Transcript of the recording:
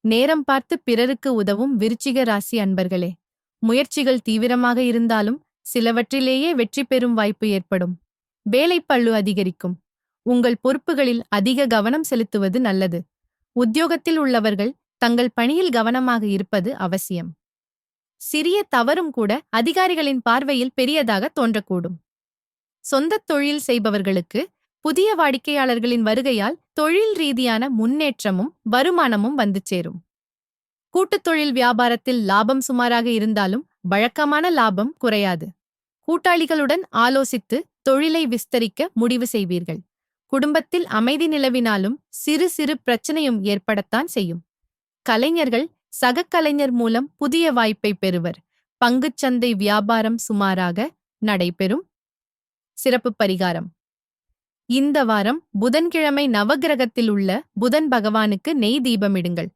நேரம் பார்த்து பிறருக்கு உதவும் விருச்சிக ராசி அன்பர்களே. முயற்சிகள் தீவிரமாக இருந்தாலும் சிலவற்றிலேயே வெற்றி பெறும் வாய்ப்பு ஏற்படும். வேலைப்பளு அதிகரிக்கும். உங்கள் பொறுப்புகளில் அதிக கவனம் செலுத்துவது நல்லது. உத்தியோகத்தில் உள்ளவர்கள் தங்கள் பணியில் கவனமாக இருப்பது அவசியம். சிறிய தவறும் கூட அதிகாரிகளின் பார்வையில் பெரியதாக தோன்றக்கூடும். சொந்தத் தொழில் செய்பவர்களுக்கு புதிய வாடிக்கையாளர்களின் வருகையால் தொழில் ரீதியான முன்னேற்றமும் வருமானமும் வந்து சேரும். கூட்டுத் தொழில் வியாபாரத்தில் லாபம் சுமாராக இருந்தாலும் வழக்கமான லாபம் குறையாது. கூட்டாளிகளுடன் ஆலோசித்து தொழிலை விஸ்தரிக்க முடிவு செய்வீர்கள். குடும்பத்தில் அமைதி நிலவினாலும் சிறு சிறு பிரச்சனையும் ஏற்படத்தான் செய்யும். கலைஞர்கள் சக கலைஞர் மூலம் புதிய வாய்ப்பை பெறுவர். பங்குச்சந்தை வியாபாரம் சுமாராக நடைபெறும். சிறப்பு பரிகாரம்: இந்த வாரம் புதன்கிழமை நவக்கிரகத்தில் உள்ள புதன் பகவானுக்கு நெய் தீபமிடுங்கள்.